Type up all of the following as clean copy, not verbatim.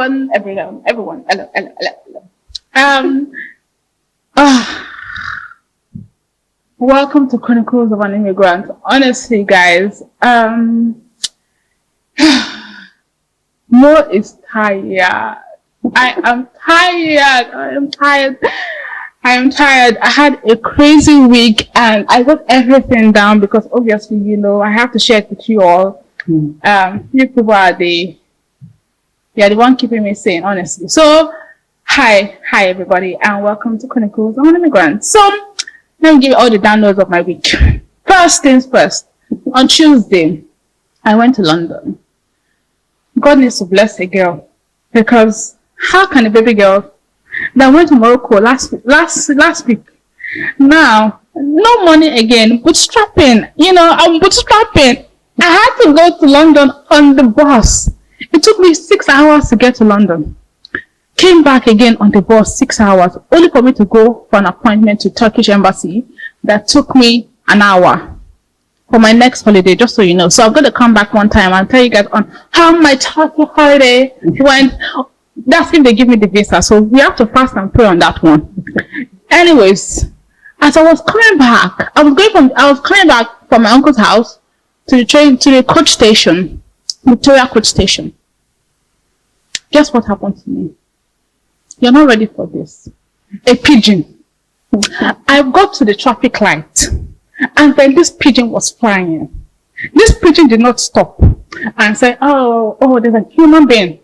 everyone. Hello. Welcome to Chronicles of an Immigrant. Honestly, guys, Mo is tired. I am tired. I had a crazy week and I got everything down because obviously, I have to share it with you all. You people are the one keeping me sane, honestly. So, hi everybody, and welcome to Chronicles of an Immigrant. So, let me give you all the downloads of my week. First things first, on Tuesday, I went to London. God needs to bless a girl, because how can a baby girl that went to Morocco last week, now, no money again, bootstrapping, I'm bootstrapping. I had to go to London on the bus. It took me 6 hours to get to London. Came back again on the bus 6 hours, only for me to go for an appointment to Turkish embassy that took me an hour for my next holiday, just so you know. So I'm going to come back one time and tell you guys on how my Turkey holiday went. That's if they give me the visa. So we have to fast and pray on that one. Anyways, as I was coming back, I was coming back from my uncle's house to the coach station, Victoria coach station. Guess what happened to me? You're not ready for this. A pigeon. I got to the traffic light, and then this pigeon was flying. This pigeon did not stop and say, oh, there's a human being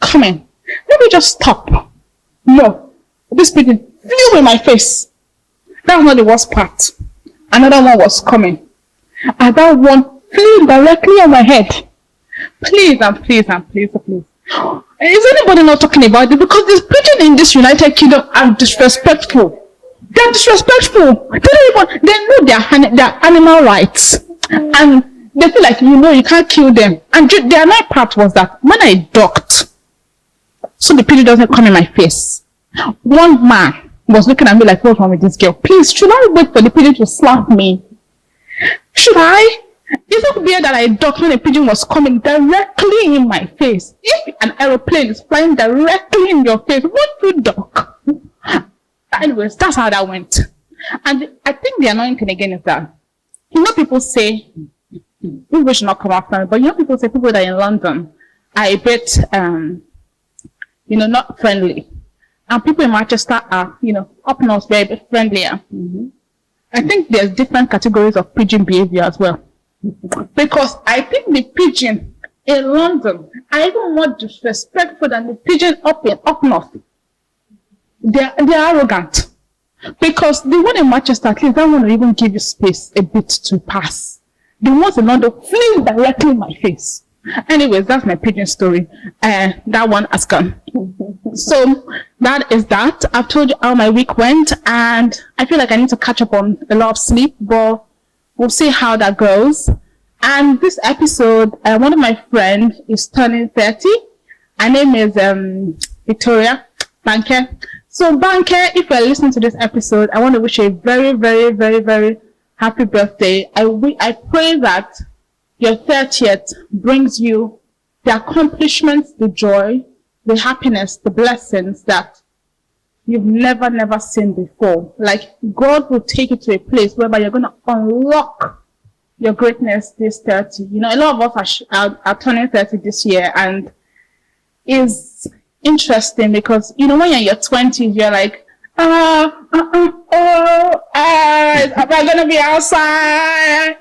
coming. Let me just stop. No. This pigeon flew in my face. That was not the worst part. Another one was coming. And that one flew directly on my head. Please. Is anybody not talking about it? Because these pigeons in this United Kingdom are disrespectful. They're disrespectful. They know their animal rights. And they feel like, you can't kill them. And the another part was that when I ducked, so the pigeon doesn't come in my face, one man was looking at me like, what's wrong with this girl? Please, should I wait for the pigeon to slap me? Should I? Is it weird that I ducked when a pigeon was coming directly in my face? If an aeroplane is flying directly in your face, would you duck? Anyways, that's how that went. And I think the annoying thing again is that, people say, we should not come after me, but people say people that are in London are a bit, not friendly. And people in Manchester are, up north, very bit friendlier. Mm-hmm. I think there's different categories of pigeon behavior as well. Because I think the pigeon in London are even more disrespectful than the pigeon up north. They're arrogant. Because the one in Manchester, at least, they want to even give you space a bit to pass. The ones in London flew directly in my face. Anyways, that's my pigeon story. That one has gone. So that is that. I've told you how my week went, and I feel like I need to catch up on a lot of sleep, but we'll see how that goes. And this episode, one of my friends is turning 30. Her name is Victoria Banker. So Banker, if you're listening to this episode, I want to wish you a very, very, very, very happy birthday. I pray that your 30th brings you the accomplishments, the joy, the happiness, the blessings that you've never seen before. Like, God will take you to a place whereby you're going to unlock your greatness this 30. A lot of us are turning 30 this year, and it's interesting because, when you're in your 20s, you're like, am I going to be outside?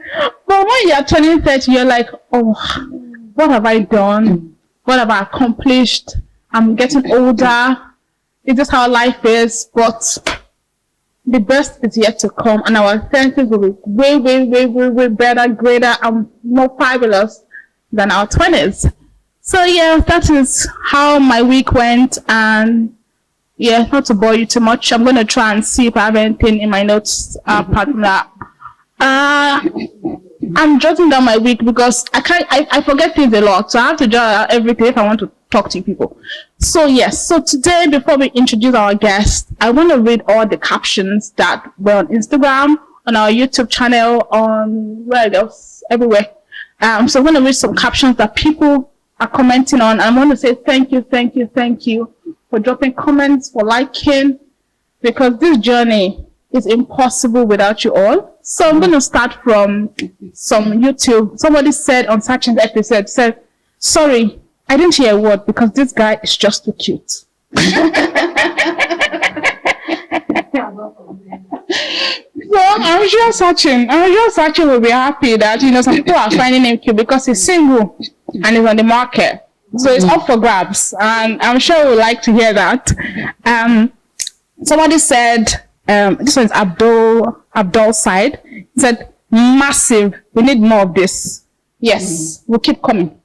But when you're turning 30, you're like, what have I done? What have I accomplished? I'm getting older. It's just how life is, but the best is yet to come, and our 30s will be way, way, way, way, way better, greater, and more fabulous than our 20s. So yeah, that is how my week went, and yeah, not to bore you too much, I'm going to try and see if I have anything in my notes apart from that. I'm jotting down my week because I forget things a lot, so I have to jot out everything if I want to talk to people. So yes, so today, before we introduce our guest, I want to read all the captions that were on Instagram, on our YouTube channel, on where else, everywhere. So I'm going to read some captions that people are commenting on. I want to say thank you for dropping comments, for liking, because this journey is impossible without you all. So I'm going to start from some YouTube. Somebody said on such an episode, said, sorry, I didn't hear a word because this guy is just too cute. So I'm sure Sachin will be happy that, some people are finding him cute because he's single and he's on the market. So it's up for grabs. And I'm sure we'd like to hear that. Somebody said, this one's Abdul's side. He said, massive. We need more of this. Yes, we'll keep coming.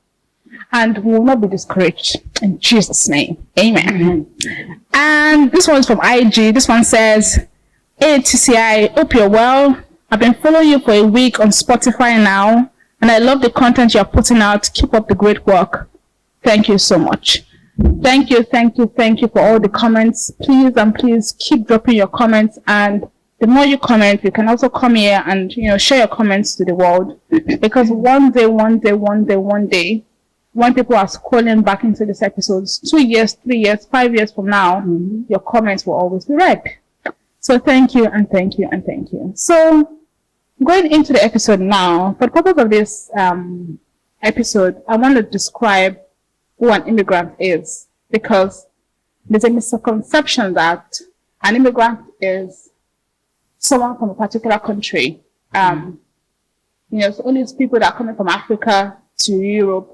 And we will not be discouraged. In Jesus' name. Amen. And this one's from IG. This one says, hey, TCI, hope you're well. I've been following you for a week on Spotify now. And I love the content you're putting out. Keep up the great work. Thank you so much. Thank you for all the comments. Please keep dropping your comments. And the more you comment, you can also come here and, share your comments to the world. Because one day, when people are scrolling back into these episodes, 2 years, 3 years, 5 years from now, your comments will always be read. So thank you. So going into the episode now, for the purpose of this episode, I want to describe who an immigrant is, because there's a misconception that an immigrant is someone from a particular country. So only it's people that are coming from Africa to Europe,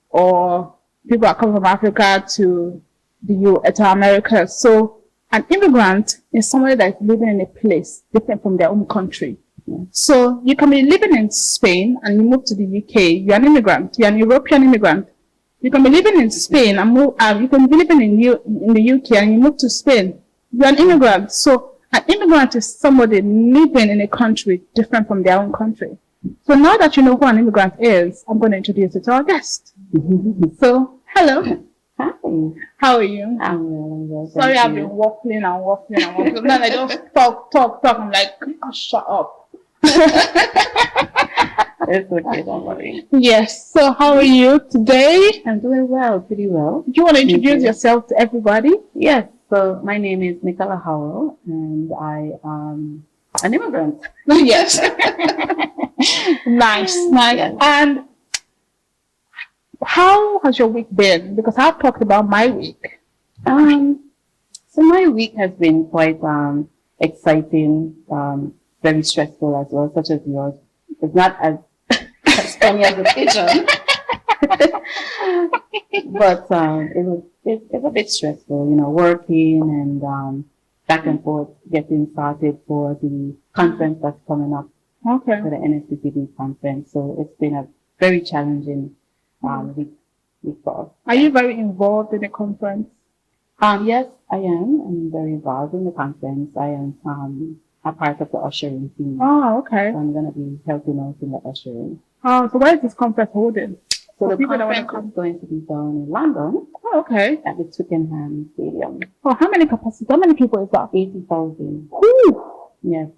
or people are coming from Africa to to America. So an immigrant is somebody that is living in a place different from their own country. So you can be living in Spain and you move to the UK. You're an immigrant. You're an European immigrant. You can be living in Spain and you can be living in the UK and you move to Spain. You're an immigrant. So an immigrant is somebody living in a country different from their own country. So now that you know who an immigrant is, I'm going to introduce you to our guest. So, hello. Hi. How are you? I'm well. Sorry, I've been waffling. Then I just talk. I'm like, oh, shut up. It's okay, don't worry. Yes. So how are you today? I'm doing well, pretty well. Do you want to introduce yourself to everybody? Yes. So my name is Nicky Howell, and I am an immigrant. Yes. Nice. Yes. And how has your week been? Because I've talked about my week. So my week has been quite exciting, very stressful as well, such as yours. It's not as funny as the pigeon, but it's a bit stressful, working and back and forth, getting started for the conference that's coming up. Okay. For the NSPPD conference. So it's been a very challenging week for us. Are you very involved in the conference? Yes, I am. I'm very involved in the conference. I am a part of the ushering team. Oh, okay. So I'm going to be helping out in the ushering. Oh, so where is this conference holding? So the conference is going to be down in London. Oh, okay. At the Twickenham Stadium. Oh, how many capacity? How many people is that? 80,000. Whew. Yes.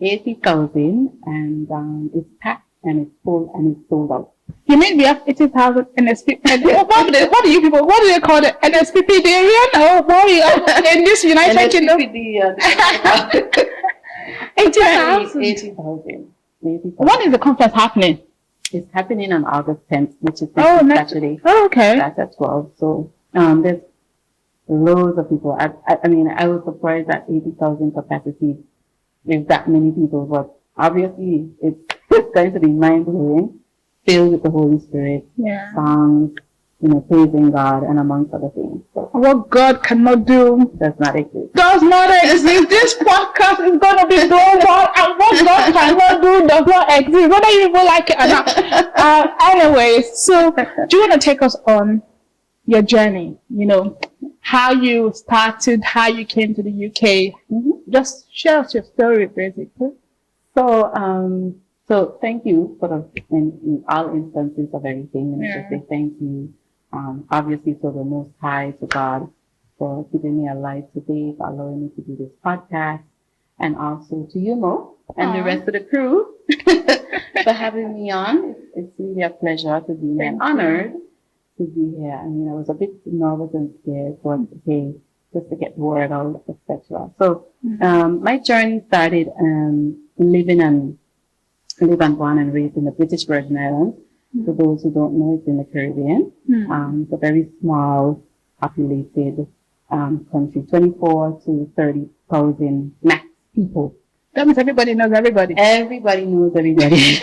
80,000, and it's packed and it's full and it's sold out. You mean we have 80,000 NSP? What do you people? What do they call it? NSPP Darian? Oh, boy, in this United Kingdom. 80,000. 80,000. When is the conference happening? It's happening on August 10th, which is Saturday. Oh, okay. That's at 12. So there's loads of people. I was surprised at 80,000 capacity. There's that many people, but obviously it's going to be mind-blowing, filled with the Holy Spirit, songs, praising God, and amongst other things. So what God cannot do does not exist. This podcast is going to be global, and what God cannot do does not exist, whether you people like it or not. Anyways, so do you want to take us on your journey? How you started, how you came to the UK. Just share us your story, basically. So thank you in all instances of everything. And just say thank you, obviously to the Most High, to God, for keeping me alive today, for allowing me to do this podcast, and also to you, Mo, and the rest of the crew for having me on. It's really a pleasure to be here and honored to be here. I mean, I was a bit nervous and scared, but okay, just to get the word out, etc. So, my journey started live and born and raised in the British Virgin Islands. For those who don't know, it's in the Caribbean. It's a very small, populated country, 24 to 30,000 max people. That means everybody knows everybody. Everybody knows everybody.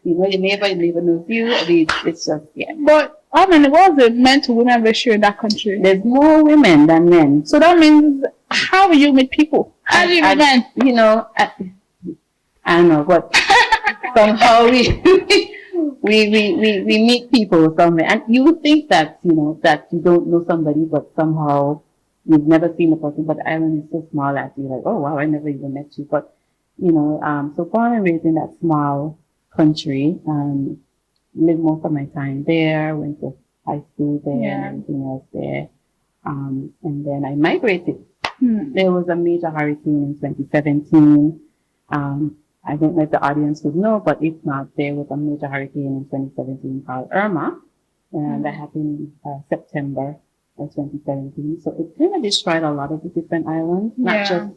You know your neighbor knows you. It's just, yeah. But how many was it men to women ratio in that country? There's more women than men. So that means, how will you meet people? How do you meet men? You know, I don't know, but somehow we meet people somewhere. And you would think that, you know, that you don't know somebody, but somehow you've never seen the person, but the island is so small that you're like, oh wow, I never even met you. But, you know, so born and raised in that small country, lived most of my time there, went to high school there and everything else there. And then I migrated. There was a major hurricane in 2017. I don't know if the audience would know, but if not, there was a major hurricane in 2017 called Irma. And that happened in September of 2017. So it kind of destroyed a lot of the different islands, not just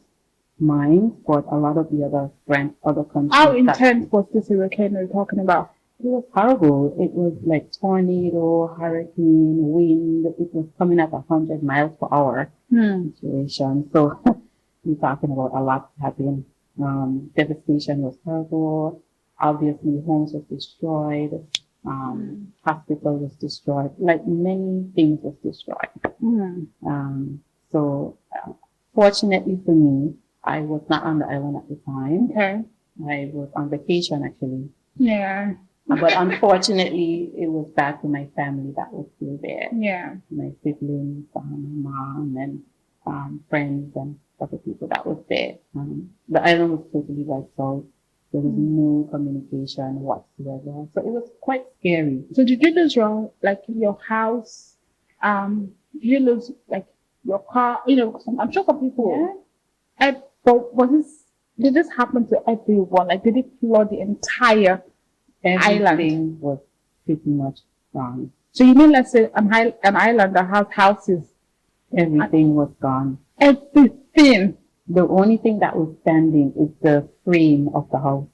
mine, but a lot of the other countries. How intense was this hurricane we're talking about? It was horrible. It was like tornado, hurricane, wind. It was coming at 100 miles per hour situation. So we're talking about a lot happening. Devastation was horrible. Obviously, homes was destroyed. Hospital was destroyed. Like many things was destroyed. So fortunately for me, I was not on the island at the time. Okay. I was on vacation actually. Yeah. But unfortunately, it was bad for my family that was still there. Yeah. My siblings, my mom, and friends and other people that was there. The island was totally wiped out. There was no communication whatsoever. So it was quite scary. So did you lose your house? Did you lose like your car? You know, I'm sure for people. Yeah. But did this happen to everyone? Like, did it flood the entire island? Everything was pretty much gone. So you mean, let's say an island that has houses? Everything was gone. Everything. The only thing that was standing is the frame of the house,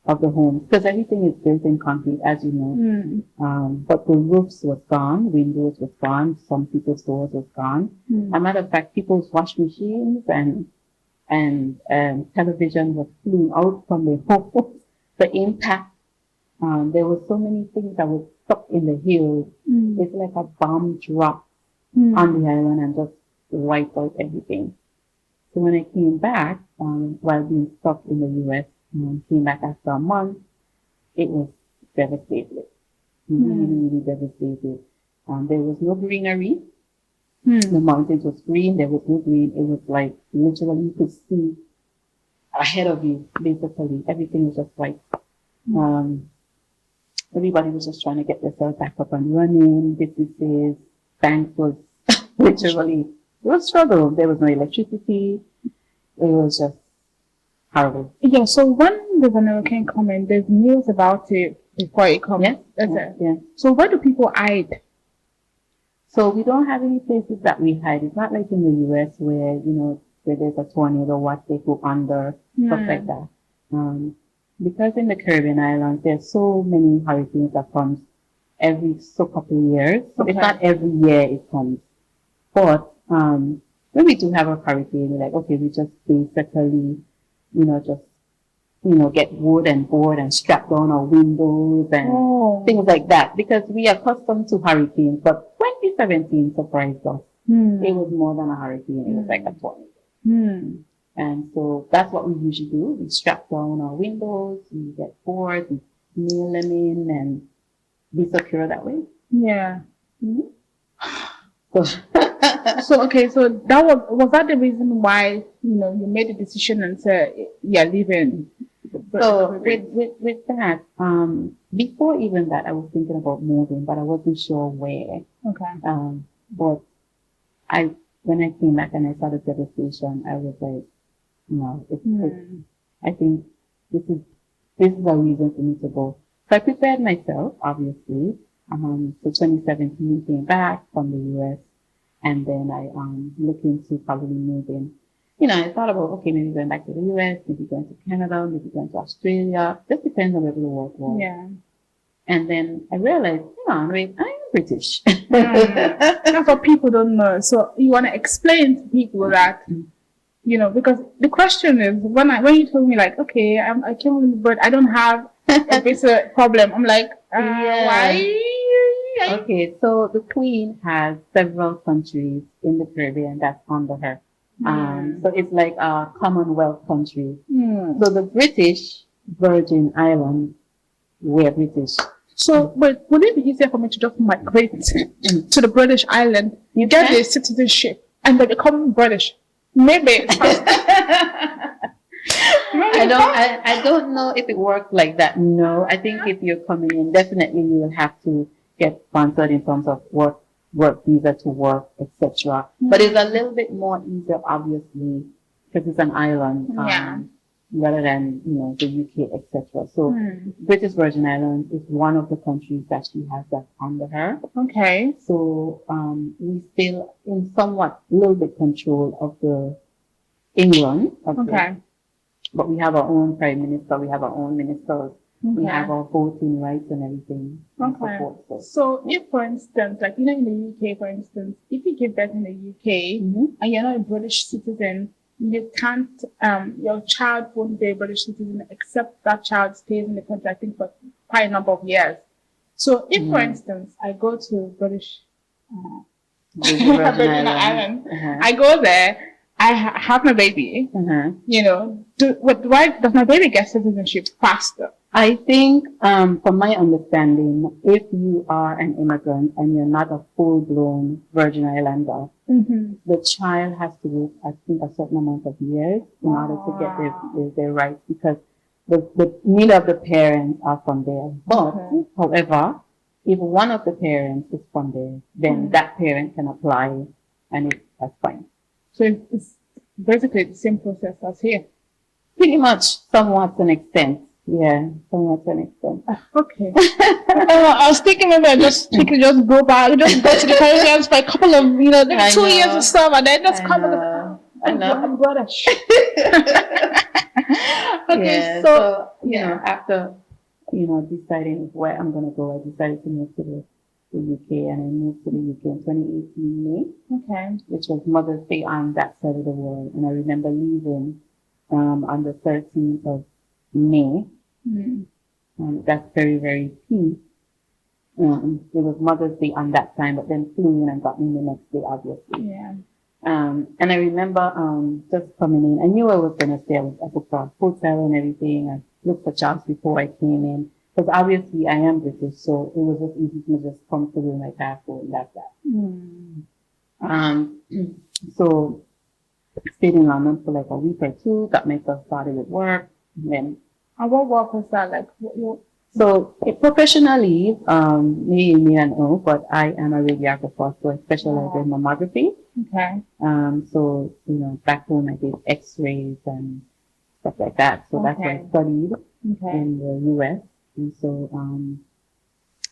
of the home, because everything is built in concrete, as you know. But the roofs was gone, windows was gone, some people's doors was gone. As a matter of fact, people's wash machines and television was flew out from the homes. The impact. There were so many things that were stuck in the hills. It's like a bomb drop on the island and just wiped out everything. So when I came back, while being stuck in the U.S., came back after a month, it was devastated. Really devastated. There was no greenery. The mountains was green. There was no green. It was like literally you could see ahead of you, basically. Everything was just white. Everybody was just trying to get themselves back up and running. Businesses, banks was literally, it was struggle. There was no electricity. It was just horrible. Yeah, so when there's an hurricane coming, there's news about it before it comes. Yes. That's it. Yeah. So where do people hide? So we don't have any places that we hide. It's not like in the US where, you know, where there's a tornado, what they go under, stuff like that. Because in the Caribbean islands, there's so many hurricanes that comes every couple of years. So it's not every year it comes. But when we do have a hurricane, we're like, okay, we just basically, get wood and board and strap down our windows and things like that. Because we are accustomed to hurricanes. But 2017 surprised us. It was more than a hurricane. It was like a tornado. And so that's what we usually do. We strap down our windows, we get boards, we nail them in and be secure that way. Yeah. So, so that was that the reason why, you made the decision and said you're leaving? So with that, before even that, I was thinking about moving, but I wasn't sure where. Okay. But when I came back and I saw the devastation, I was like, no, I think this is a reason for me to go. So I prepared myself, obviously. So 2017 came back from the US, and then I looking to probably move in. You know, I thought about, okay, maybe going back to the US, maybe going to Canada, maybe going to Australia. Just depends on where the work was. Yeah. And then I realized, I'm British. That's what people don't know. So you want to explain to people that, because the question is, when you told me like, okay, I came with but I don't have a visa problem. I'm like, why? Okay, so the Queen has several countries in the Caribbean that's under her. So it's like a Commonwealth country. So the British Virgin Islands were British. So, but would it be easier for me to just migrate to the British island? You get the citizenship and they become British. Maybe it's I don't know if it works like that. No, I think if you're coming in, definitely you will have to get sponsored in terms of work visa to work, etc. But it's a little bit more easier, obviously, because it's an island. Rather than, the UK, etc. So British Virgin Islands is one of the countries that she has that under her. Okay. So we still in somewhat little bit control of the England. But we have our own prime minister, we have our own ministers, we have our voting rights and everything. So if, for instance, like, in the UK, for instance, if you give birth in the UK and you're not a British citizen, you can't, your child won't be a British citizen except that child stays in the country, I think, for quite a number of years. So if, for instance, I go to British Virgin Island, I go there, I have my baby, why does my baby get citizenship faster? I think, from my understanding, if you are an immigrant and you're not a full-blown Virgin Islander, the child has to wait, I think, a certain amount of years in order to get their rights, because neither of the parents are from there. But, however, if one of the parents is from there, then that parent can apply, and that's fine. So it's basically the same process as here. Pretty much, somewhat to an extent. Yeah, somewhat to an extent. Okay. I was thinking maybe I just go back, just go to the Caribbean for a couple of, maybe 2 years or so, and then just come to I'm British. Okay, so after, deciding where I'm going to go, I decided to move to the UK, and I moved to the UK in 2018 May. Okay. Which was Mother's Day on that side of the world. And I remember leaving on the 13th of May. That's very, very key. It was Mother's Day on that time, but then flew in and got me the next day, obviously. Yeah. And I remember just coming in. I knew I was going to stay. I booked a hotel and everything. I looked for jobs before I came in. Because obviously I am British, so it was just easy to just come through with my passport and that's that. So stayed in London for like a week or two, got myself started with work, and then. And what work was that like? So professionally, maybe you may not know, but I am a radiographer, so I specialize in mammography. Okay. So back home I did X-rays and stuff like that. So that's what I studied in the US. And so,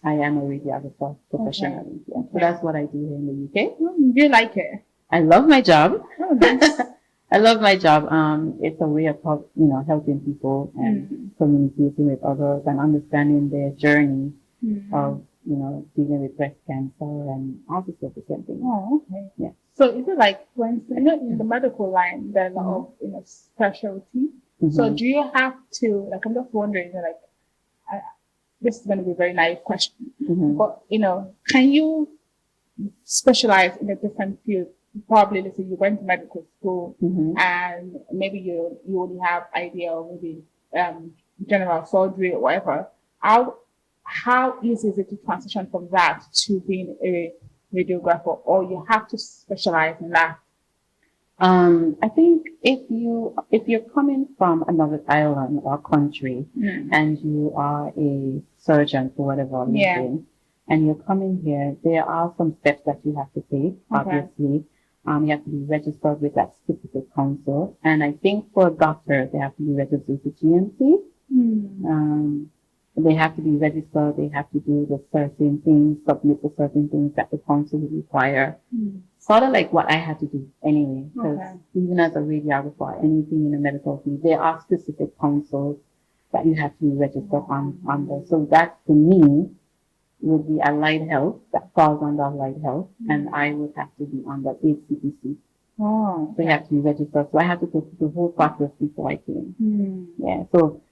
I am a radiographer professionally. Yeah. So that's what I do here in the UK. Do you like it? I love my job. Oh, nice. I love my job. It's a way of, helping people and communicating with others and understanding their journey of, dealing with breast cancer and all sorts of different things. Oh, okay. Yeah. So is it like, for instance, in the medical line, there's a lot of, specialty. So do you have to, like, I'm just wondering, this is going to be a very naive question, but, can you specialize in a different field? Probably, let's say you went to medical school and maybe you only have idea of maybe general surgery or whatever. How easy is it to transition from that to being a radiographer, or you have to specialize in that? I think if you're coming from another island or country and you are a surgeon for whatever reason, and you're coming here, there are some steps that you have to take, obviously. You have to be registered with that specific council. And I think for a doctor, they have to be registered with GMC. they have to be registered, they have to do the certain things, submit the certain things that the council would require. Sort of like what I had to do anyway, because even as a radiographer, anything in the medical field, there are specific councils that you have to be registered under. So that to me would be allied health, that falls under allied health, and I would have to be under HCPC. Oh, So you have to be registered. So I had to go through the whole process before I came. Yeah. So,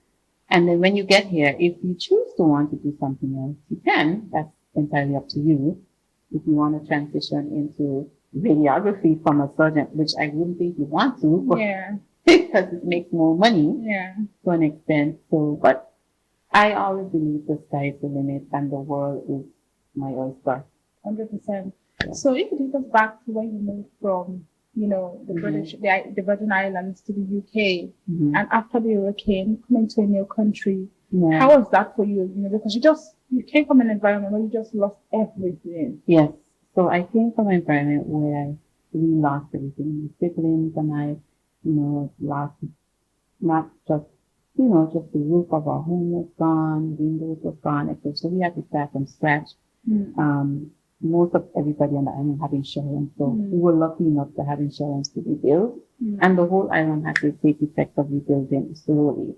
and then when you get here, if you choose to want to do something else, you can. That's entirely up to you. If you want to transition into radiography from a surgeon, which I wouldn't think you want to, but because it makes more money to an extent. So, but I always believe the sky is the limit and the world is my oyster. 100%. So if you take us back to when you moved from, you know, the British, the Virgin Islands to the UK, and after the hurricane, coming to a new country, how was that for you? You know, because you came from an environment where you just lost everything. Yes. So I came from an environment where we lost everything. My siblings and I, you know, lost not just, you know, just the roof of our home was gone, windows was gone, etc. So we had to start from scratch. Most of everybody on the island have insurance, so we were lucky enough to have insurance to rebuild, and the whole island had to take effect of rebuilding slowly.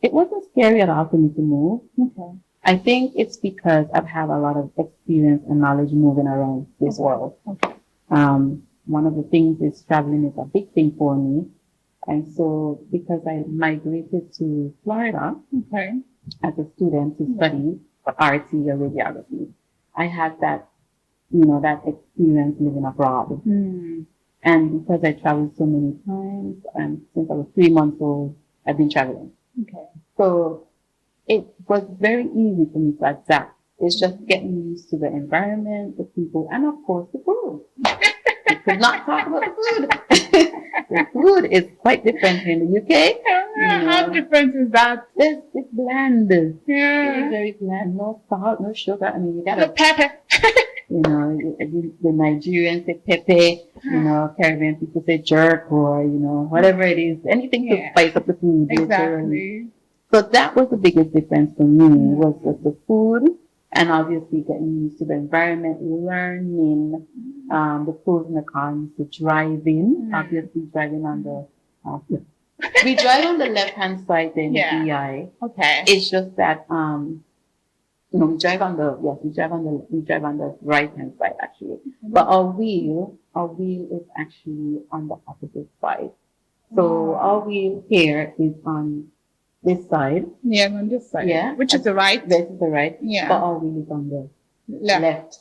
It wasn't scary at all for me to move. I think it's because I've had a lot of experience and knowledge moving around this world. One of the things is traveling is a big thing for me. And so because I migrated to Florida as a student to study for RT or radiography, I had that, you know, that experience living abroad. And because I traveled so many times, and since I was 3 months old, I've been traveling. So it was very easy for me to adapt. It's just getting used to the environment, the people, and of course the food. We could not talk about the food. The food is quite different here in the UK. How different is that? It's bland. It's very bland. No salt, no sugar. I mean, you got the pepper. You know, the Nigerians say pepe. You know, Caribbean people say jerk, or you know, whatever it is, anything to spice up the food. Exactly. So that was the biggest difference for me, was just the food, and obviously getting used to the environment, learning the pros and the cons, the driving, obviously driving on the, we drive on the left-hand side in the DI. It's just that, you know, we drive on the right-hand side actually. But our wheel is actually on the opposite side. So our wheel here is on this side. On this side. Which is the right. This is the right. But our wheel is on the left.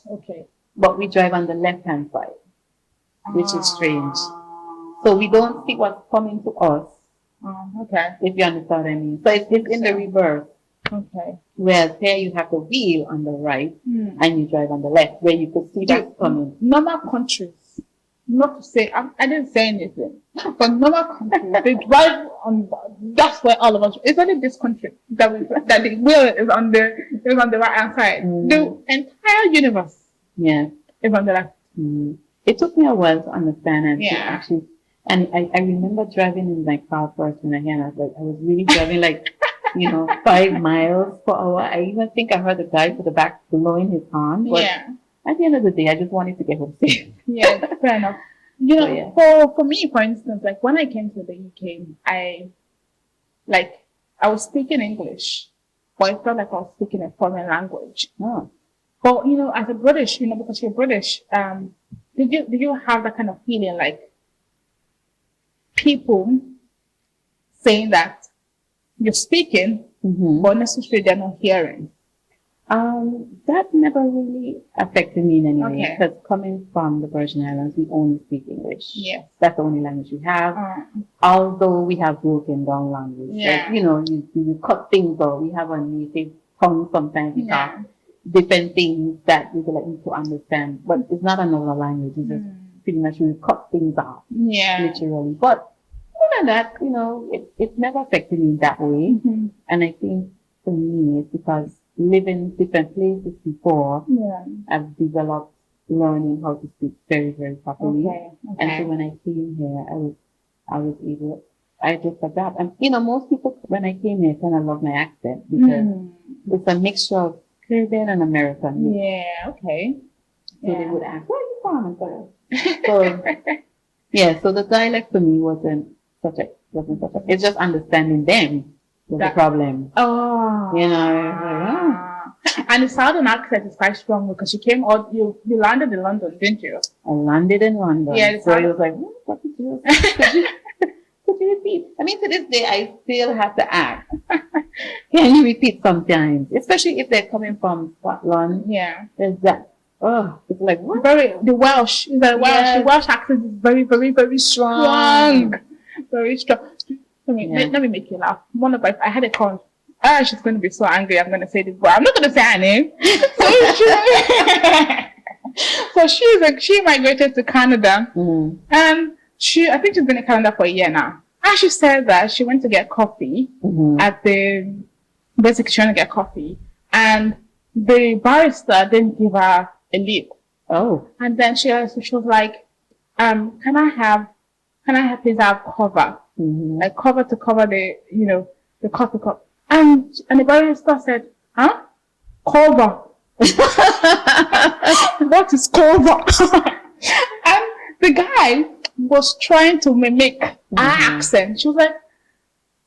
But we drive on the left-hand side, which is strange. So we don't see what's coming to us. If you understand what I mean. So it's in the reverse. Whereas here you have the wheel on the right and you drive on the left, where you could see that's coming. Normal countries, not to say, I didn't say anything, but normal countries, they drive on, that's where all of us, it's only this country that the wheel is on the right hand side. The entire universe is on the left. It took me a while to understand and to actually, and I remember driving in my car first when I was really driving like, you know, 5 miles per hour. I even think I heard the guy to the back blowing his horn. But at the end of the day, I just wanted to get home safe. Fair enough. You know, for me, for instance, like when I came to the UK, I was speaking English, but it felt like I was speaking a foreign language. But you know, as a British, you know, because you're British, did you have that kind of feeling like people saying that you're speaking, but necessarily they're not hearing? That never really affected me in any way, because coming from the Virgin Islands, we only speak English. That's the only language we have. Although we have broken down language. Like, you know, you cut things out. We have a native tongue sometimes. We talk different things that we like need to understand. But it's not another language. It's just pretty much we cut things out. Literally. But other than that, you know, it never affected me that way. And I think for me, it's because living different places before, I've developed learning how to speak very, very properly. And so when I came here, I was able, I just adapt. And, most people, when I came here, kind of love my accent because it's a mixture of Caribbean and American. Yeah, okay. So they would ask, where are you from? And so, yeah, so the dialect for me wasn't such a, it's just understanding them was the problem. Oh. And the southern accent is quite strong because you landed in London, didn't you? I landed in London. Yeah. So I was like, what did you could you repeat? I mean, to this day, I still have to ask. Can you repeat sometimes? Especially if they're coming from Scotland. Yeah. There's that. Oh, it's like, what? The Welsh. The Welsh accent is very, very, very strong. Very strong. Let me make you laugh. I had a call. She's going to be so angry. I'm going to say this, but I'm not going to say her name. So she migrated to Canada, and I think she's been in Canada for a year now. And she said that she went to get coffee basically trying to get coffee, and the barista didn't give her a lid. Oh. And then she was like, can I please have cover? Like cover to cover the coffee cup. And the barista said, huh? Cover. What is cover? And the guy was trying to mimic our accent. She was like,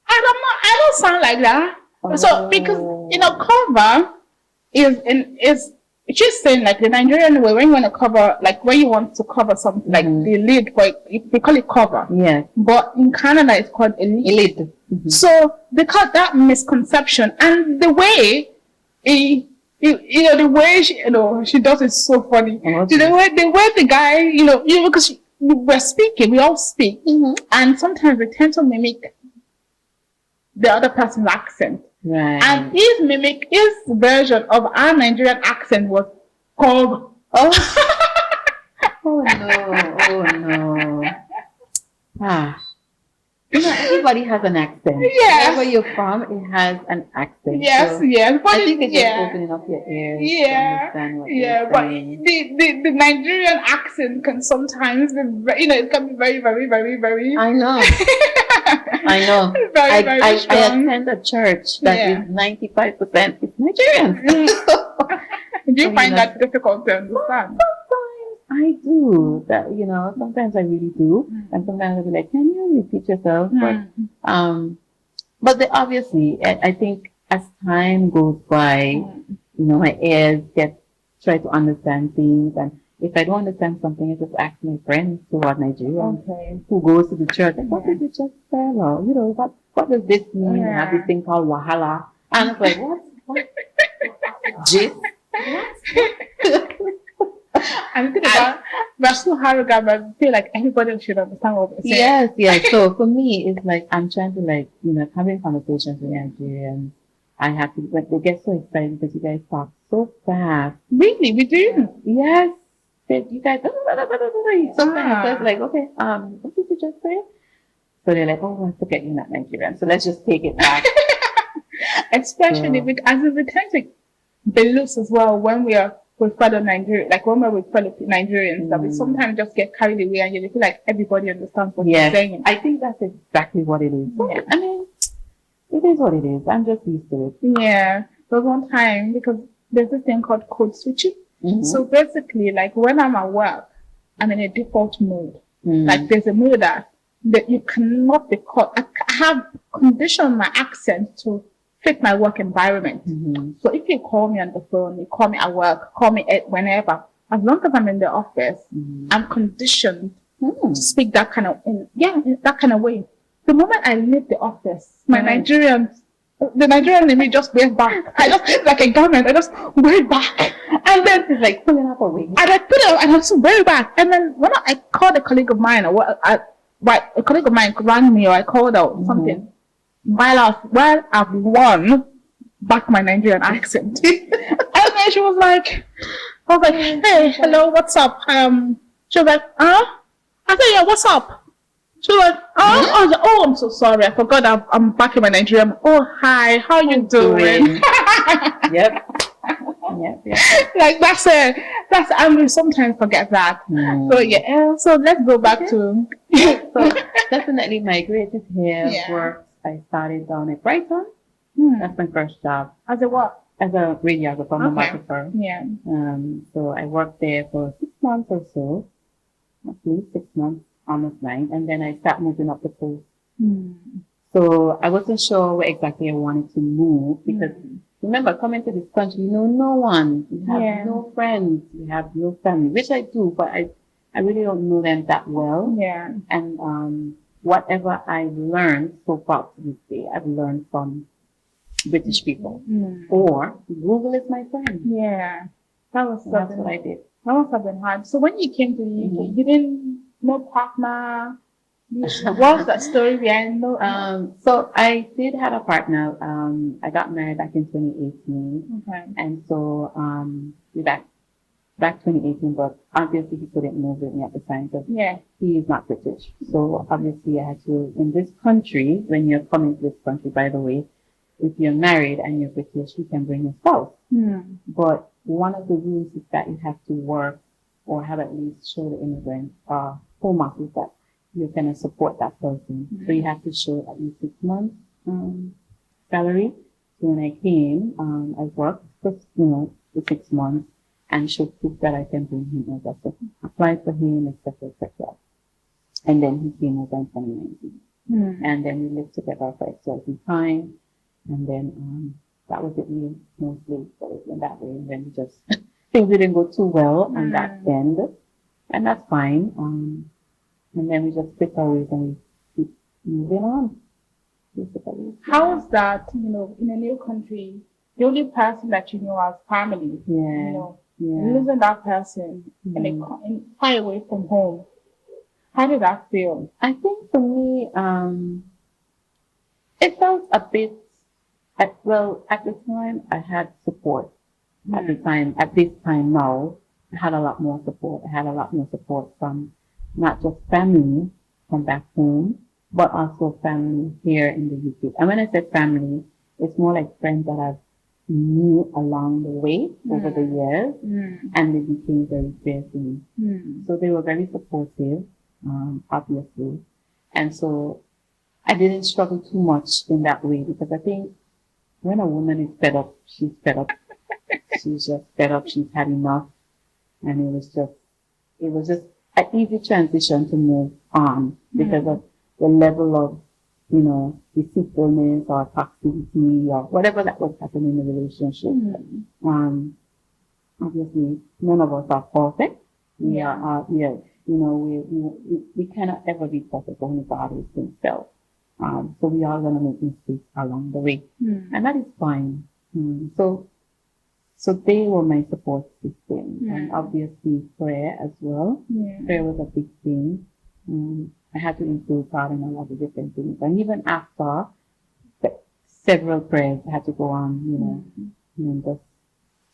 I don't sound like that. So because cover is just saying like the Nigerian way when you want to cover, like when you want to cover something like the lid, they call it cover. Yeah. But in Canada it's called a lid. So they caught that misconception, and the way the way she does it so funny. The way the guy, because we all speak, and sometimes we tend to mimic the other person's accent. Right. And his version of our Nigerian accent was called. Oh no. Everybody has an accent. Yes. Wherever you're from, it has an accent. Yes, so yes. But I think it's just opening up your ears to understand what you're saying. But the Nigerian accent can sometimes be, it can be very, very, very, very. I know. I know. Very, very strong. I attend a church that is 95% is Nigerian. Do you find that difficult to understand? I do. That sometimes I really do, and sometimes I'll be like, "Can you repeat yourself?" But obviously, I think as time goes by, my ears try to understand things, and if I don't understand something, I just ask my friends who are Nigerian, who goes to the church, like, what did you just say? Or, what does this mean? I have this thing called wahala, and it's like, what? Jit? I'm thinking about Rasul Haruga, but I feel like everybody should understand what we're saying. Yes. So for me, it's like I'm trying to having conversations with Nigerians. I have to, they get so excited because you guys talk so fast. Really, we do. Yes, you guys. Sometimes it's like, okay, what did you just say? So they're like, oh, I forget you're not Nigerian. So let's just take it back. Especially as it returns to Belarus as well when we are with fellow Nigerians, like when we're with fellow Nigerians, that we sometimes just get carried away and you feel like everybody understands what you're saying. I think that's exactly what it is. Yeah. I mean, it is what it is. I'm just used to it. Yeah. There was one time, because there's this thing called code switching. So basically, like when I'm at work, I'm in a default mode. Like there's a mode that you cannot be caught. I have conditioned my accent to fit my work environment. So if you call me on the phone, you call me at work, call me whenever, as long as I'm in the office, I'm conditioned to speak that kind of way. The moment I leave the office, the Nigerian in me just wears back. I just like a garment. I just wear it back, and then it's like pulling up a wig. And I put it, and I just wear it back. And then when I called a colleague of mine, a colleague of mine rang me, or I called out something. While I've won back my Nigerian accent. And then she was like, hey, hello, what's up? She was like, I said, yeah, what's up? She was like, I was like, oh, I'm so sorry. I forgot I'm back in my Nigerian. Oh, hi, how you doing? Yep. Like that's it. And we sometimes forget that. So yeah, so let's go back to So definitely migrated here, Yeah. worked. I started down at Brighton. That's my first job As a what? as a radiographer, mammographer. Yeah. So I worked there for 6 months or so, at least 6 months, almost 9, and then I started moving up the coast. So I wasn't sure where exactly I wanted to move because remember coming to this country, you know no one, you have Yeah. no friends, you have no family, which I do, but I really don't know them that well. Yeah. And whatever I've learned so far to this day, I've learned from British people. Or Google is my friend. Yeah. That's That's what I did. That must have been hard. So when you came to the UK, you didn't no partner. What's that story behind no? So I did have a partner. I got married back in 2018. Okay. And so, we back 2018, but obviously he couldn't move with me at the time because he is not British. So obviously I had to, in this country, when you're coming to this country, by the way, if you're married and you're British, you can bring your spouse. But one of the rules is that you have to work or have at least show the immigrant, home office that you're going to support that person. So you have to show at least 6 months, salary. So when I came, I worked for, for 6 months and showed proof that I can bring him over. So applied for him, etc., etc. And then he came over in 2019. And then we lived together for a certain time. And then, that was it really mostly in that way. And then we just, things didn't go too well on that end. And that's fine. And then we just split our ways and we keep moving on. Basically. How is that, in a new country, the only person that you know as family, losing that person and far away from home, how did that feel? I think for me, it felt a bit, at the time I had support. At this time now, I had a lot more support. I had a lot more support from not just family from back home, but also family here in the UK. And when I say family, it's more like friends that I've knew along the way over the years, and they became very dear to me. So they were very supportive, obviously. And so I didn't struggle too much in that way because I think when a woman is fed up, she's fed up. She's just fed up. She's had enough. And it was just an easy transition to move on because of the level of, deceitfulness or toxicity or whatever that was happening in the relationship. Obviously, none of us are perfect. We cannot ever be perfect. Only God is himself. So we are going to make mistakes along the way. And that is fine. So they were my support system. And obviously prayer as well. Prayer was a big thing. I had to improve God in a lot of different things. And even after several prayers, I had to go on, and just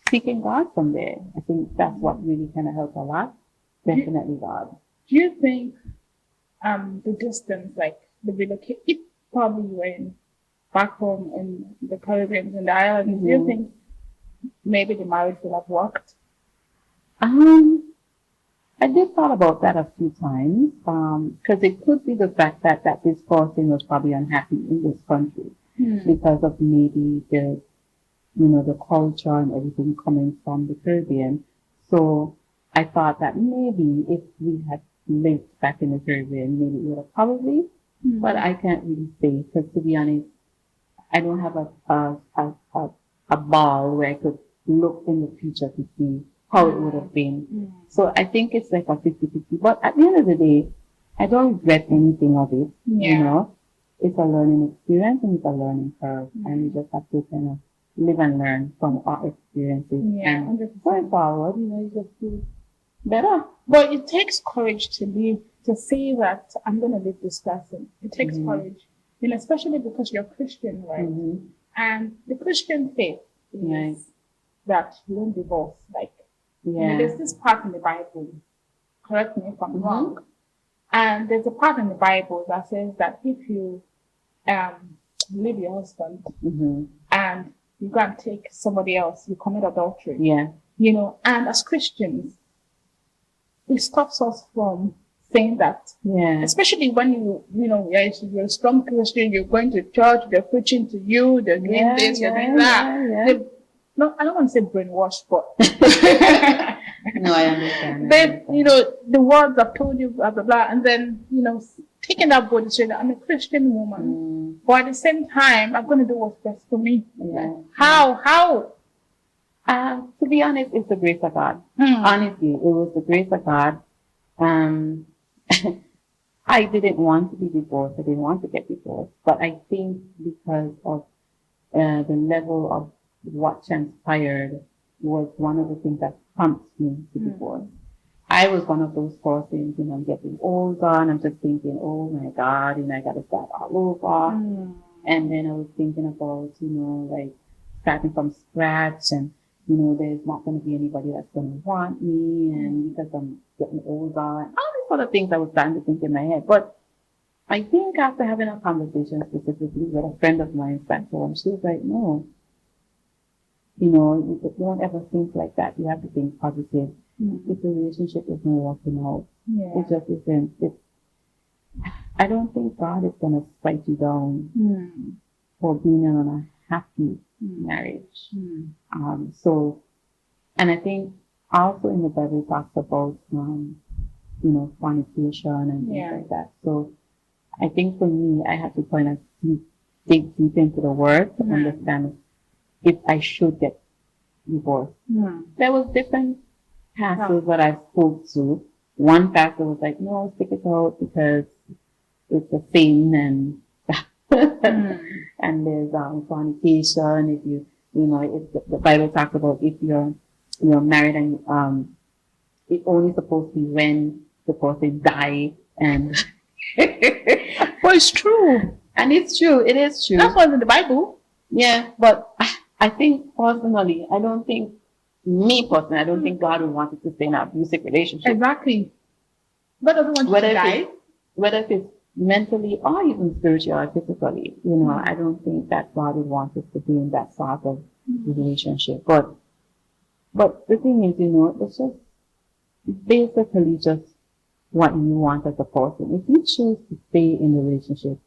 seeking God from there. I think that's what really kind of helped a lot. Definitely God. Do you think the distance, like the relocate, if probably you were back home in the Caribbean and the islands, do you think maybe the marriage would have worked? I did thought about that a few times, because it could be the fact that this person was probably unhappy in this country because of maybe the culture and everything coming from the Caribbean. So I thought that maybe if we had lived back in the Caribbean, maybe it would have probably, but I can't really say because to be honest, I don't have a ball where I could look in the future to see how it would have been. So I think it's like a 50-50. But at the end of the day, I don't regret anything of it. It's a learning experience and it's a learning curve. And we just have to kind of live and learn from our experiences. And going forward, you just do better. But it takes courage to live, to say that I'm going to live this person. It takes courage. Especially because you're Christian, right? And the Christian faith is that you don't divorce. There's this part in the Bible, correct me if I'm wrong, and there's a part in the Bible that says that if you leave your husband and you go and take somebody else, you commit adultery. And as Christians, it stops us from saying that. Yeah. Especially when you're a strong Christian, you're going to church, they're preaching to you, they're doing this, you're doing that. No, I don't want to say brainwashed, but no, I understand. The words I've told you, blah blah blah, and then taking that bold decision, I'm a Christian woman, but at the same time, I'm going to do what's best for me. Yeah. How? To be honest, it's the grace of God. Honestly, it was the grace of God. I didn't want to be divorced. I didn't want to get divorced. But I think because of the level of what transpired was one of the things that prompted me to divorce. I was one of those persons, I'm getting older and I'm just thinking, oh my God, I got to start all over. And then I was thinking about, like starting from scratch and, there's not going to be anybody that's going to want me and because I'm getting older and all these sort of things I was starting to think in my head. But I think after having a conversation specifically with a friend of mine back home, she was like, no, you don't ever think like that. You have to think positive. If the relationship is not working out, it just isn't. I don't think God is going to spite you down for being in a happy marriage. And I think also in the Bible it talks about, fornication and things like that. So I think for me, I had to kind of dig deep into the word to understand if I should get divorced. There was different pastors that I spoke to. One pastor was like, no, stick it out because it's a sin and and there's fornication. If if the Bible talks about if you're married and it's only supposed to be when the person dies and well, it's true. And it's true. It is true. That's what's in the Bible. Yeah, but I think personally, I don't think God would want us to stay in an abusive relationship. Exactly. God doesn't want you to die. Whether it's mentally or even spiritually or physically, I don't think that God would want us to be in that sort of relationship. But the thing is, it's just basically just what you want as a person. If you choose to stay in the relationship,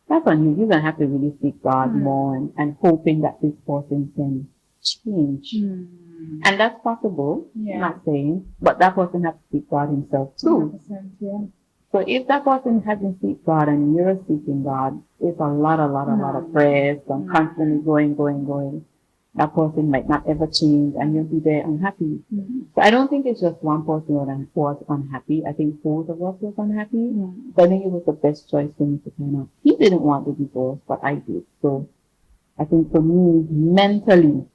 that's on you. You're going to have to really seek God more and hoping that this person can change. And that's possible. I'm not saying, but that person has to seek God himself too. 100%, So if that person hasn't seek God and you're seeking God, it's a lot of prayers and constantly going. That person might not ever change and you'll be there unhappy. So I don't think it's just one person who was unhappy. I think both of us was unhappy. But I think it was the best choice for me to kind of, he didn't want the divorce, but I did. So I think for me, mentally.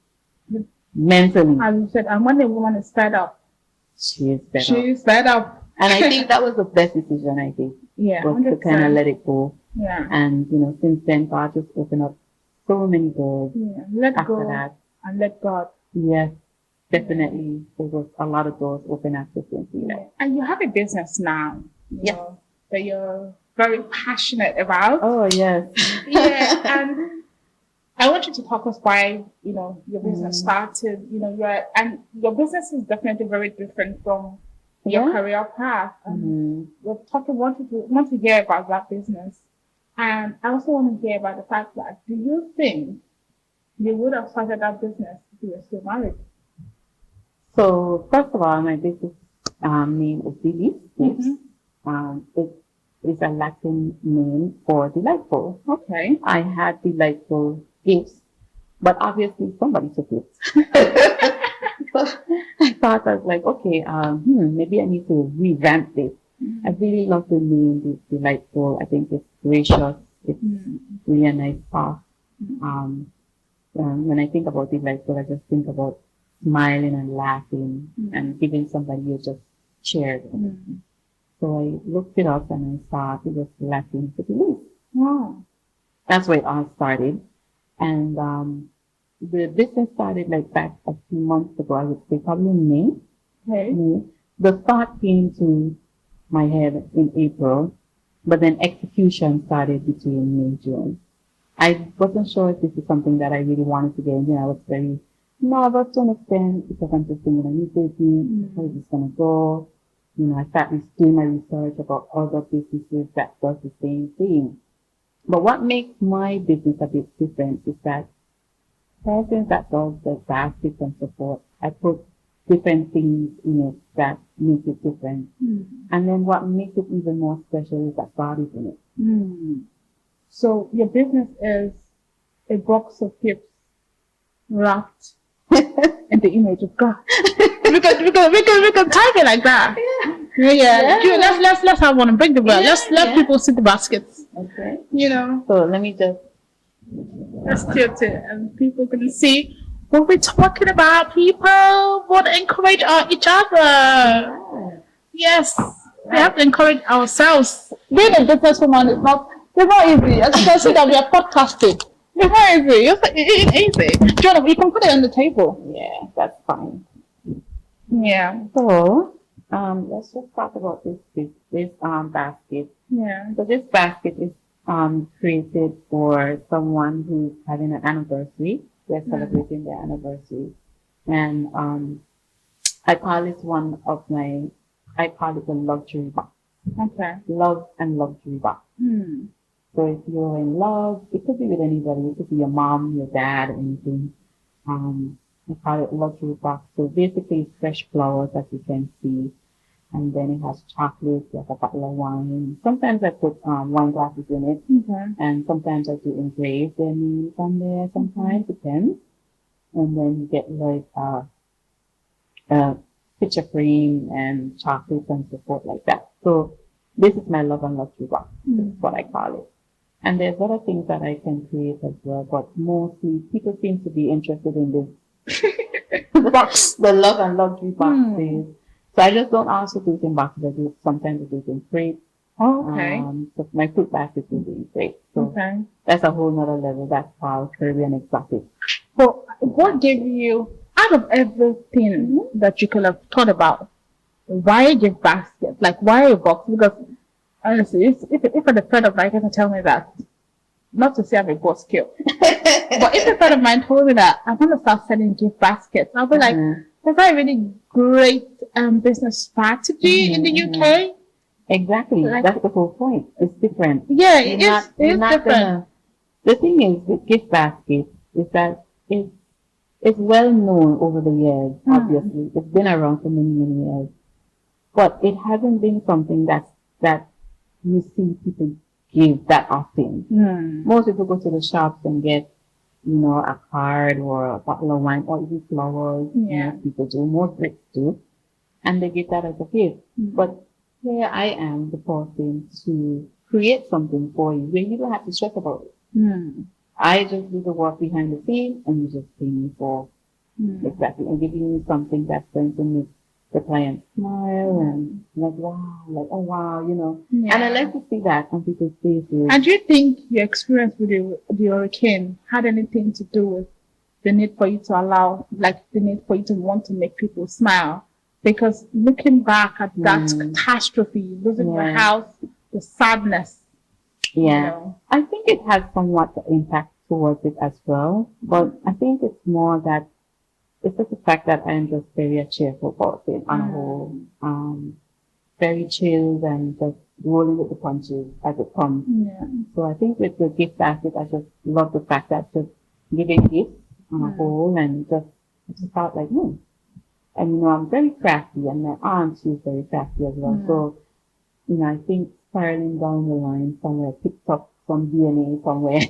As you said, and when a woman is fed up, she's fed up. And I think that was the best decision I did. Was 100%. To kind of let it go. And, since then, God just opened up so many doors. Let God. Yes, definitely. There was a lot of doors open after since. And you have a business now. That you're very passionate about. Oh, yes. And I want you to talk us why, your business started, and your business is definitely very different from your career path. And want to hear about that business. And I also want to hear about the fact that, do you think you would have started that business if you were still married? So, first of all, my business name is Lily. It is a Latin name for delightful. Okay. I had delightful gifts, but obviously somebody took it. So I thought, I was like, okay, maybe I need to revamp this. I really love the name, delightful. I think it's gracious. It's really a nice path. When I think about delightful, I just think about smiling and laughing and giving somebody you just shared. So I looked it up and I saw it was Latin for release. Wow. That's where it all started. And the business started like back a few months ago, I would say probably May. Okay. The thought came to my head in April, but then execution started between May and June. I wasn't sure if this is something that I really wanted to get into. I was very nervous to an extent because I'm just thinking, I need business, how is this going to go? I started doing my research about other businesses that does the same thing. But what makes my business a bit different is that person that does the baskets and support, I put different things in it that make it different. And then what makes it even more special is that God is in it. So your business is a box of gifts wrapped in the image of God. we can type it like that. Yeah. Let's have one and break the bell. Let people see the baskets. Okay. So let me just let's tilt it and people can see what we're talking about. People want to encourage each other. Yes. We have to encourage ourselves. Being a businesswoman is not easy. As you can see that we are podcasting. It's not easy. It's easy. Jonah, you can put it on the table. Yeah, that's fine. Yeah. So, let's just talk about this basket. Yeah. So this basket is created for someone who's having an anniversary. They're celebrating their anniversary, and I call it the luxury box. Okay. Love and luxury box. So if you're in love, it could be with anybody. It could be your mom, your dad, anything. I call it luxury box. So basically it's fresh flowers, as you can see. And then it has chocolate, like a bottle of wine. Sometimes I put wine glasses in it. And sometimes I do engrave their names on there. Sometimes, depends. And then you get like a picture frame and chocolates and so forth like that. So this is my love and luxury box. That's what I call it. And there's other things that I can create as well, but mostly people seem to be interested in this box, the love and luxury boxes. So I just don't also do it in boxes. I do it sometimes. I do it in crates. Oh, okay. So my fruit basket will be in crates. So that's a whole nother level. That's called Caribbean exotic. So what gave you, out of everything that you could have thought about, why a gift basket? Like, why a box? Because honestly, if a friend of mine can tell me that, not to say I'm a boss skill, but if a friend of mine told me that I'm going to start selling gift baskets, I'll be like, that's a really great business strategy in the UK. Exactly. Like, that's the whole point. It's different. Yeah, it's different. The thing is with gift baskets is that it's well known over the years, obviously. It's been around for many, many years. But it hasn't been something that you see people give that often. Most people go to the shops and get, a card or a bottle of wine or even flowers. Most people do. Most Brits do. And they give that as a gift. But here I am, the person to create something for you where you don't have to stress about it. I just do the work behind the scenes and you just pay me for exactly and giving you something that's going to make the client smile and like oh wow, And I like to see that on people's faces. And do you think your experience with the hurricane had anything to do with the need for you to the need for you to want to make people smile? Because looking back at that catastrophe, losing your house, the sadness. Yeah. I think it has somewhat the impact towards it as well. But I think it's more that it's just the fact that I am just very cheerful about it on a whole. Very chilled and just rolling with the punches as it comes. So I think with the gift basket, I just love the fact that just giving gifts on a whole and just felt like, And I'm very crafty and my aunt, she's very crafty as well. So, I think spiraling down the line somewhere, picked up some DNA somewhere.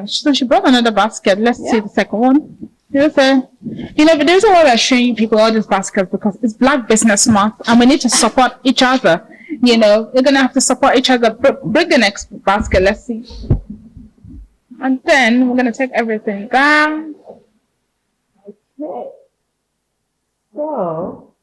So she brought another basket. Let's see the second one. But the reason why we're showing people all these baskets because it's Black Business Month and we need to support each other. We're gonna have to support each other. Bring the next basket. Let's see. And then we're gonna take everything down. Okay. So.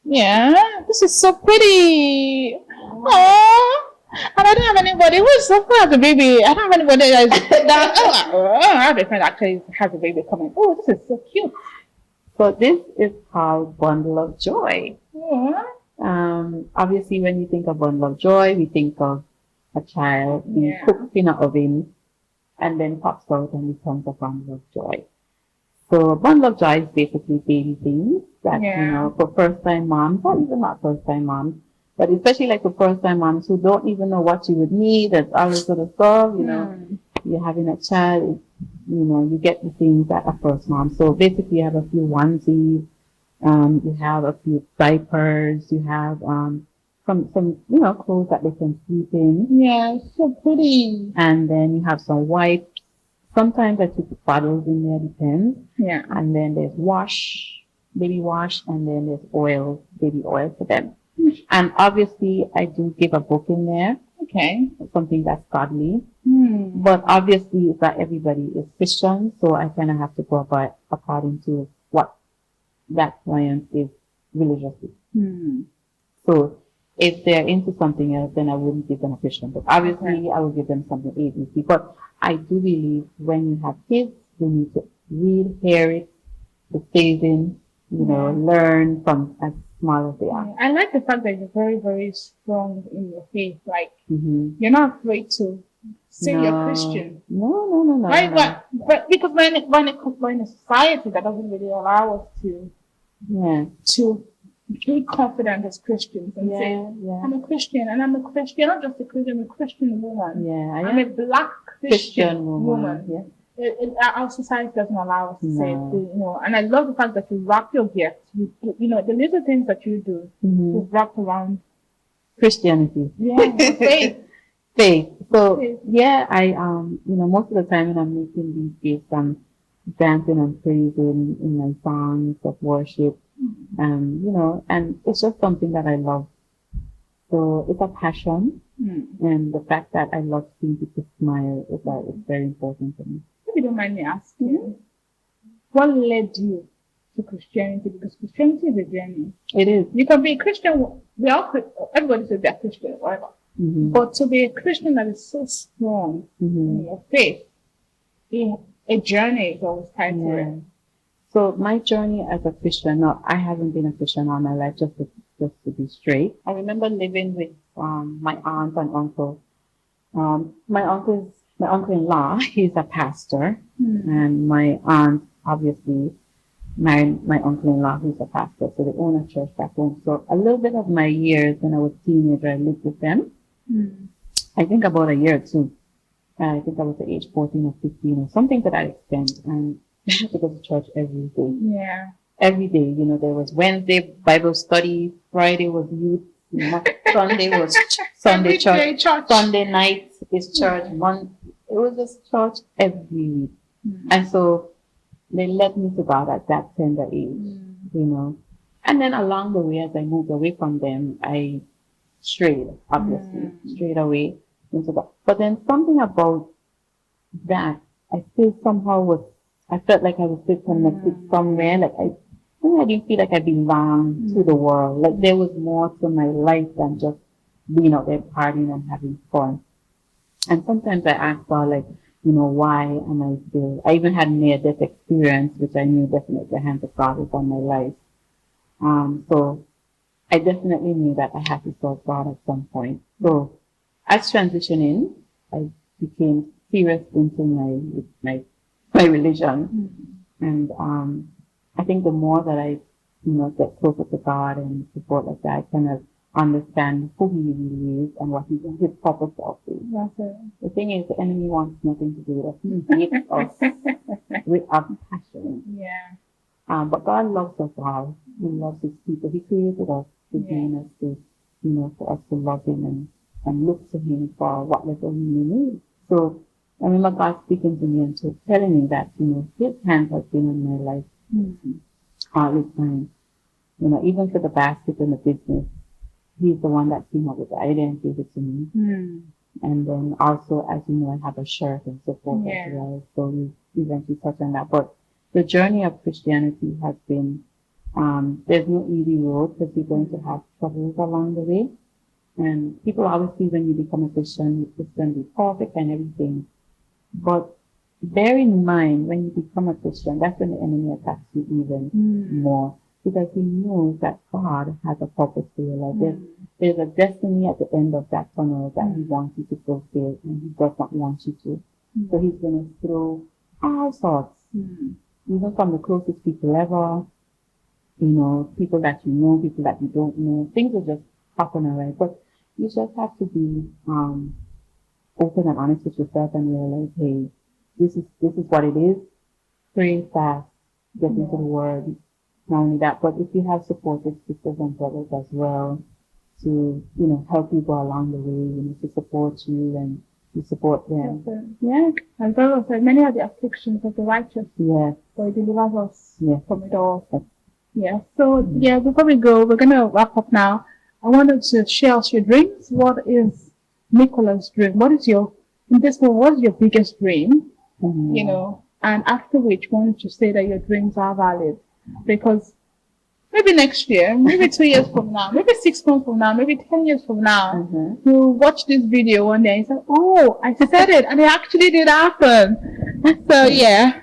Yeah, this is so pretty. Aww. And I don't have anybody who's so proud of the baby. I don't have anybody that I have a friend actually has a baby coming. Oh, this is so cute. So this is called Bundle of Joy. Yeah. Obviously when you think of Bundle of Joy, we think of a child being cooked in an oven and then pops out and becomes a bundle of joy. So a bundle of joy is basically baby things. that, for first-time moms, or even not first-time moms, but especially like for first-time moms who don't even know what you would need and all this sort of stuff, you're having a child, you get the things that a first mom. So basically you have a few onesies, you have a few diapers, you have, some, clothes that they can sleep in. Yeah, so pretty. And then you have some wipes. Sometimes I put bottles in there, depends. Yeah. And then there's baby wash, and then there's baby oil for them. And obviously I do give a book in there. Okay. Something that's godly. But obviously it's not everybody is Christian, so I kind of have to go about according to what that client is religiously. So if they're into something else, then I wouldn't give them a Christian book. Obviously, I will give them something ABC. But I do believe when you have kids, you need to read, hear it, the stays learn from as small as they are. I like the fact that you're very, very strong in your faith. Like, you're not afraid to say you're Christian. No. Right? But because when in a society that doesn't really allow us to be confident as Christians and say, I'm a Christian, and I'm a Christian, not just a Christian, I'm a Christian woman. I'm a black Christian woman. Our society doesn't allow us to say it, and I love the fact that you wrap your gifts, the little things that you do, you wrap around Christianity. Faith. So, I, most of the time when I'm making these gifts, I'm dancing and praising in my songs of worship. And it's just something that I love. So it's a passion, and the fact that I love seeing people smile is very important to me. If you don't mind me asking, what led you to Christianity? Because Christianity is a journey. It is. You can be a Christian. Everybody says they're Christian, whatever. But to be a Christian that is so strong in your faith, a journey is always tied to it. So my journey as a Christian, I haven't been a Christian all my life, just to be straight. I remember living with my aunt and uncle. My uncle-in-law, he's a pastor, and my aunt obviously married my uncle-in-law, who's a pastor. So they own a church back home. So a little bit of my years when I was a teenager, I lived with them. I think about a year or two. I think I was at age 14 or 15 or something to that extent. And I had to go to church every day. Yeah. Every day, there was Wednesday Bible study, Friday was youth, Sunday was Sunday church, Sunday night is church, it was just church every week. And so they led me to God at that tender age, And then along the way, as I moved away from them, I strayed away into that. But then something about that, I still somehow I felt like I was still connected somewhere. Like I didn't feel like I belonged to the world. Like there was more to my life than just being out there partying and having fun. And sometimes I ask God, like, why am I still? I even had near-death experience, which I knew definitely the hand of God was on my life. So I definitely knew that I had to serve God at some point. So as transitioning, I became serious into my religion. And I think the more that I, get closer to God and support like that, I kind of understand who He really is and what His purpose of is. That's it. The thing is, the enemy wants nothing to do with us. He hates us with a passion. Yeah. But God loves us all. He loves His people. He created us to gain us to, for us to love Him and look to Him for what little we need. So I remember God speaking to me and telling me that, His hand has been in my life all the time. Even for the basket and the business, He's the one that came up with the idea and gave it to me. And then also, as you know, I have a shirt and so forth as well. So we eventually touch on that. But the journey of Christianity has been, there's no easy road because you're going to have troubles along the way. And people always see when you become a Christian, it's going to be perfect and everything. But bear in mind, when you become a Christian, that's when the enemy attacks you even more. Because he knows that God has a purpose for your life. There's a destiny at the end of that tunnel that He wants you to fulfill, and He does not want you to. So He's going to throw all sorts, even from the closest people ever, people that you know, people that you don't know. Things will just happen, alright. But you just have to be open and honest with yourself and realize, hey, this is what it is. Pray fast, get into the word. Not only that, but if you have supportive sisters and brothers as well to, help you go along the way, to support you and to support them. Yeah. And God said, many are the afflictions of the righteous. Yeah. So he delivers us from it all. Yeah. So, before we go, we're going to wrap up now. I wanted to share us your dreams. What is Nicola's dream? What is your biggest dream? Mm-hmm. And after which, I wanted to say that your dreams are valid. Because maybe next year, maybe 2 years from now, maybe 6 months from now, maybe 10 years from now, you'll watch this video one day and say, oh, I said it, and it actually did happen. So, yeah.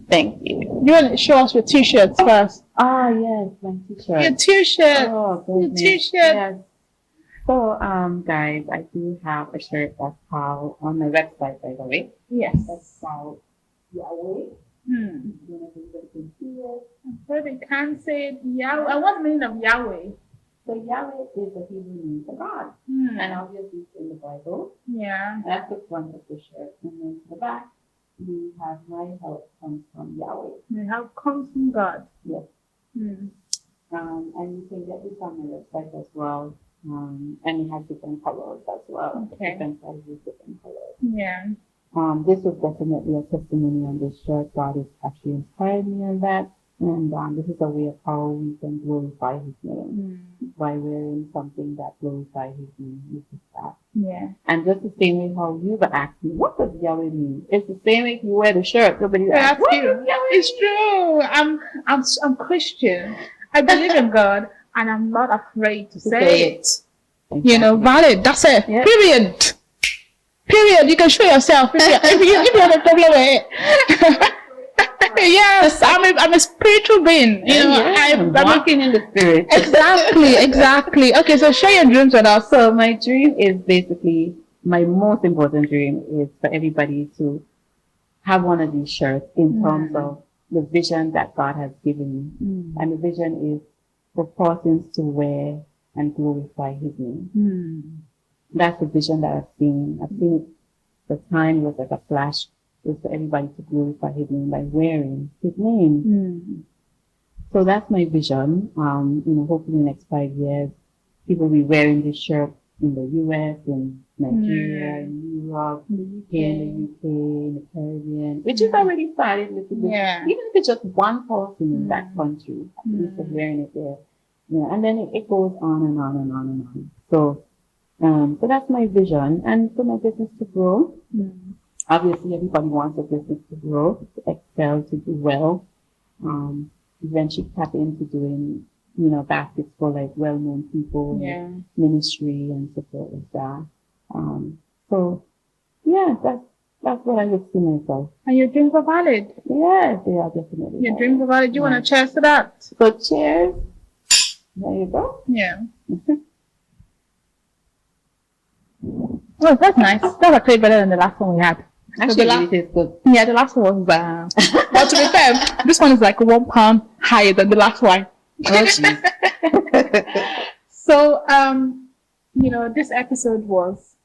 Thank you. You want to show us your t-shirts first? Ah, yes, my t-shirt. Your t-shirt. Oh, your t-shirt. Yes. So, guys, I do have a shirt that's called, on my website, by the way. Yes. That's called Yahweh. Everybody can see it. So they can say it, Yahweh. And what's the meaning of Yahweh? So Yahweh is the Hebrew name for God. And obviously it's in the Bible. Yeah. That's the front of the shirt. And then to the back, we have my help comes from Yahweh. My help comes from God. Yes. And you can get this on my website as well. And it has different colors as well. Okay. Different sizes, different colors. Yeah. This was definitely a testimony on this shirt. God has actually inspired me on that. And this is a way of how we can glorify His name by wearing something that glorifies His name. Which is that. Yeah. And just the same way how you've asked me, what does Yahweh mean? It's the same way you wear the shirt. Nobody asks, what does Yahweh It's true. I'm Christian. I believe in God, and I'm not afraid to say it. Exactly. Valid. That's it. Yeah. Period. You can show yourself if you have a problem with it. Yes, I'm a spiritual being. I'm walking in the spirit. Exactly. Okay, so share your dreams with us. So my dream is basically, my most important dream is for everybody to have one of these shirts in terms of the vision that God has given me. And the vision is for persons to wear and glorify His name. That's the vision that I've seen. I've seen it, the time was like a flash. It's for everybody to glorify His name by wearing His name. So that's my vision. Hopefully in the next 5 years, people will be wearing this shirt in the US, in Nigeria, in Europe, here in the UK, in the Caribbean, which is already started a little bit. Yeah. Even if it's just one person in that country, at least they're wearing it there. And then it goes on and on and on and on. So that's my vision. And for my business to grow, obviously everybody wants a business to grow, to excel, to do well. Eventually tap into doing, baskets for like well-known people, ministry and support like that. That's what I would see myself. And your dreams are valid. Yes, they are definitely. Your dreams are valid. You want to cheers to that? So cheers. There you go. Yeah. Oh, that's nice. That's actually better than the last one we had. Actually, it tastes good. Yeah, the last one was but to be fair, this one is like 1 pound higher than the last one. Oh, jeez. So, this episode was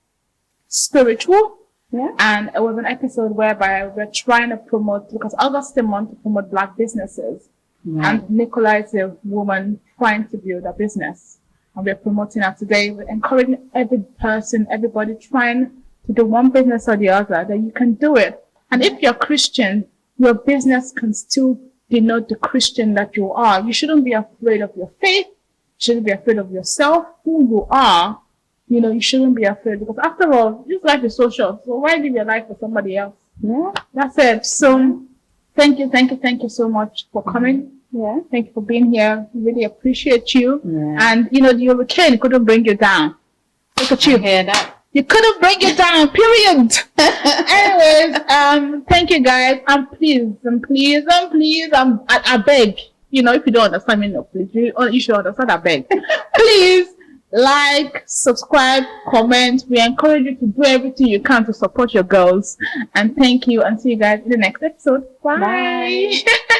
spiritual. Yeah. And it was an episode whereby we're trying to promote, because August is the month to promote Black businesses. Yeah. And Nicola is a woman trying to build a business. And we're promoting her today. We're encouraging everybody trying to do one business or the other, that you can do it. And if you're Christian, your business can still denote the Christian that you are. You shouldn't be afraid of your faith. You shouldn't be afraid of yourself, who you are. You shouldn't be afraid, because after all, this life is so short. So why live your life for somebody else? Yeah. That's it. So thank you so much for coming. Yeah. Thank you for being here. Really appreciate you. Yeah. And the hurricane couldn't bring you down. Look at you. I hear that. You couldn't bring it down, period. Anyways, thank you guys. And please, I beg. If you don't understand me, no, please. You should understand, I beg. Please like, subscribe, comment. We encourage you to do everything you can to support your girls. And thank you, and see you guys in the next episode. Bye. Bye.